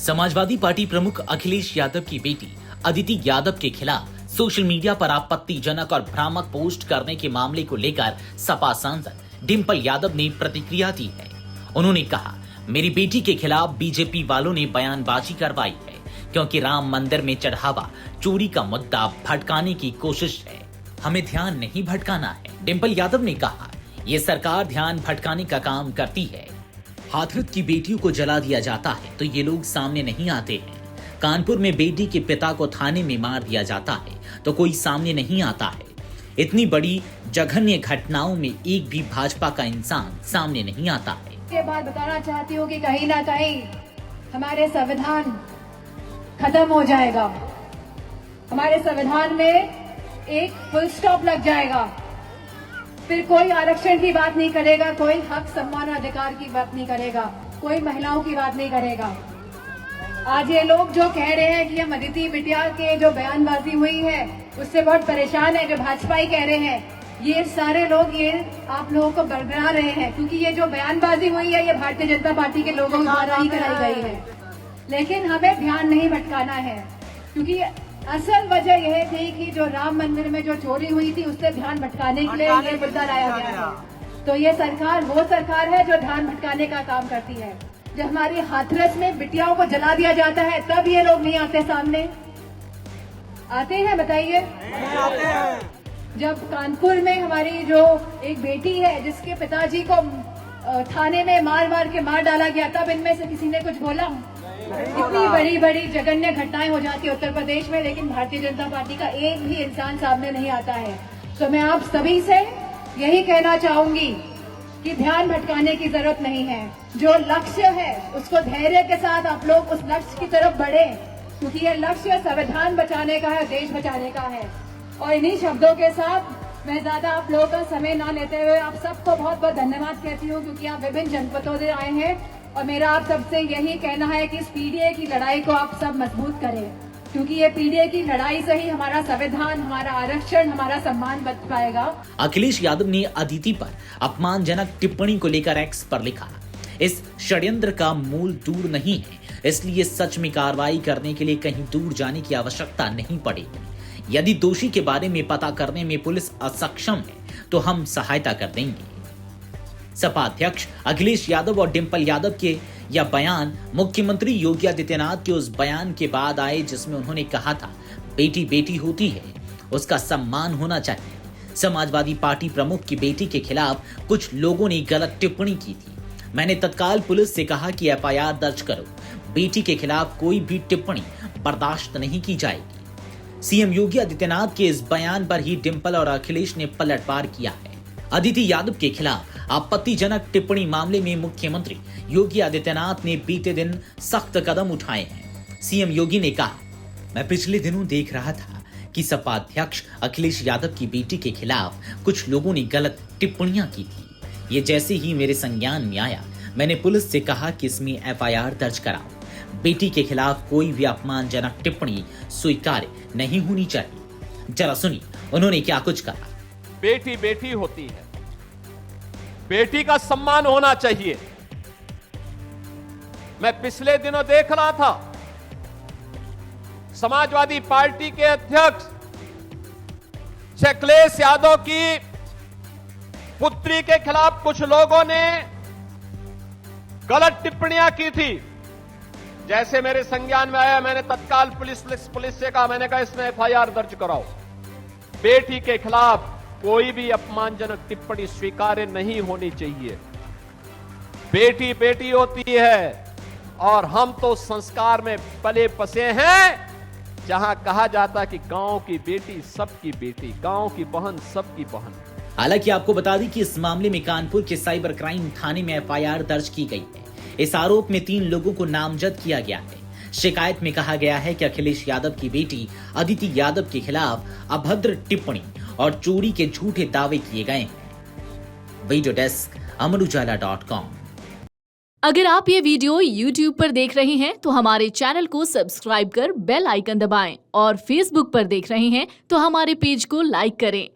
Samajwadi party प्रमुख अखिलेश यादव की बेटी अदिति यादव के खिलाफ सोशल मीडिया पर आपत्तिजनक और भ्रामक पोस्ट करने के मामले को लेकर सपा सांसद डिंपल यादव ने प्रतिक्रिया दी है। उन्होंने कहा, मेरी बेटी के खिलाफ बीजेपी वालों ने बयानबाजी करवाई है क्योंकि राम मंदिर में चढ़ावा चोरी का मुद्दा भटकाने की कोशिश है। हमें ध्यान नहीं भटकाना है। डिंपल यादव ने कहा, ये सरकार ध्यान भटकाने का काम करती है। हाथरस की बेटियों को जला दिया जाता है तो ये लोग सामने नहीं आते हैं। कानपुर में बेटी के पिता को थाने में मार दिया जाता है तो कोई सामने नहीं आता है। इतनी बड़ी जघन्य घटनाओं में एक भी भाजपा का इंसान सामने नहीं आता है। के बाद बताना चाहती हूँ कि कहीं ना कहीं हमारे संविधान खत्म हो जाएगा, हमारे संविधान में एक फुल स्टॉप लग जाएगा। फिर कोई आरक्षण की बात नहीं करेगा, कोई हक सम्मान और अधिकार की बात नहीं करेगा, कोई महिलाओं की बात नहीं करेगा। आज ये लोग जो कह रहे हैं कि हम अदिति बिटिया के जो बयानबाजी हुई है उससे बहुत परेशान है, जो भाजपा ही कह रहे हैं, ये सारे लोग ये आप लोगों को बरगला रहे हैं क्योंकि ये जो बयानबाजी हुई है ये भारतीय जनता पार्टी के लोगों द्वारा ही कराई गई है। लेकिन हमें ध्यान नहीं भटकाना है क्योंकि असल वजह यह थी कि जो राम मंदिर में जो चोरी हुई थी उससे ध्यान भटकाने के लिए ये मुद्दा लाया गया है। तो ये सरकार वो सरकार है जो ध्यान भटकाने का काम करती है। जब हमारी हाथरस में बिटियाओं को जला दिया जाता है तब ये लोग नहीं आते सामने, आते हैं बताइए? जब कानपुर में हमारी जो एक बेटी है जिसके पिताजी को थाने में मार के मार डाला गया तब इनमें से किसी ने कुछ बोला? इतनी बड़ी बड़ी जघन्य घटनाएं हो जाती है उत्तर प्रदेश में, लेकिन भारतीय जनता पार्टी का एक भी इंसान सामने नहीं आता है। तो मैं आप सभी से यही कहना चाहूंगी कि ध्यान भटकाने की जरूरत नहीं है। जो लक्ष्य है उसको धैर्य के साथ आप लोग उस लक्ष्य की तरफ बढ़े क्योंकि ये लक्ष्य संविधान बचाने का है, देश बचाने का है। और इन्हीं शब्दों के साथ मैं ज्यादा आप लोगों का समय ना लेते हुए आप सबको बहुत बहुत धन्यवाद कहती हूँ क्योंकि आप विभिन्न जनपदों से आए हैं और मेरा आप सबसे यही कहना है कि इस पीडीए की लड़ाई को आप सब मजबूत करें क्योंकि ये पीडीए की लड़ाई से ही हमारा संविधान, हमारा आरक्षण, हमारा सम्मान बच पाएगा। अखिलेश यादव ने अदिति पर अपमानजनक टिप्पणी को लेकर एक्स पर लिखा, इस षड्यंत्र का मूल दूर नहीं है, इसलिए सच में कार्रवाई करने के लिए कहीं दूर जाने की आवश्यकता नहीं पड़ेगी। यदि दोषी के बारे में पता करने में पुलिस असक्षम है तो हम सहायता कर देंगे। सपा अध्यक्ष अखिलेश यादव और डिंपल यादव के यह बयान मुख्यमंत्री योगी आदित्यनाथ के उस बयान के बाद आए जिसमें उन्होंने कहा था, बेटी बेटी होती है, उसका सम्मान होना चाहिए। समाजवादी पार्टी प्रमुख की बेटी के खिलाफ कुछ लोगों ने गलत टिप्पणी की थी। मैंने तत्काल पुलिस से कहा कि एफआईआर दर्ज करो, बेटी के खिलाफ कोई भी टिप्पणी बर्दाश्त नहीं की जाएगी। सीएम योगी आदित्यनाथ के इस बयान पर ही डिंपल और अखिलेश ने पलटवार किया है। अदिति यादव के खिलाफ आपत्तिजनक टिप्पणी मामले में मुख्यमंत्री योगी आदित्यनाथ ने बीते दिन सख्त कदम उठाए हैं। सीएम योगी ने कहा, मैं पिछले दिनों देख रहा था कि सपा अध्यक्ष अखिलेश यादव की बेटी के खिलाफ कुछ लोगों ने गलत टिप्पणियां की थी। ये जैसे ही मेरे संज्ञान में आया, मैंने पुलिस से कहा कि इसमें एफआईआर दर्ज कराओ। बेटी के खिलाफ कोई भी अपमानजनक टिप्पणी स्वीकार्य नहीं होनी चाहिए। जरा सुनिए उन्होंने क्या कुछ कहा। बेटी बेटी होती है, बेटी का सम्मान होना चाहिए। मैं पिछले दिनों देख रहा था समाजवादी पार्टी के अध्यक्ष अखिलेश यादव की पुत्री के खिलाफ कुछ लोगों ने गलत टिप्पणियां की थी। जैसे मेरे संज्ञान में आया, मैंने तत्काल पुलिस से कहा, मैंने कहा इसमें एफआईआर दर्ज कराओ। बेटी के खिलाफ कोई भी अपमानजनक टिप्पणी स्वीकार्य नहीं होनी चाहिए। बेटी बेटी होती है और हम तो संस्कार में पले बसे हैं जहां कहा जाता कि गांव की बेटी सबकी बेटी, गांव की बहन सबकी बहन। हालांकि आपको बता दें कि इस मामले में कानपुर के साइबर क्राइम थाने में एफआईआर दर्ज की गई है। इस आरोप में 3 लोगों को नामजद किया गया है। शिकायत में कहा गया है कि अखिलेश यादव की बेटी अदिति यादव के खिलाफ अभद्र टिप्पणी और चोरी के झूठे दावे किए गए हैं। Video desk Amar Ujala dot com. अगर आप ये वीडियो YouTube पर देख रहे हैं तो हमारे चैनल को सब्सक्राइब कर बेल आइकन दबाएं और Facebook पर देख रहे हैं तो हमारे पेज को लाइक करें।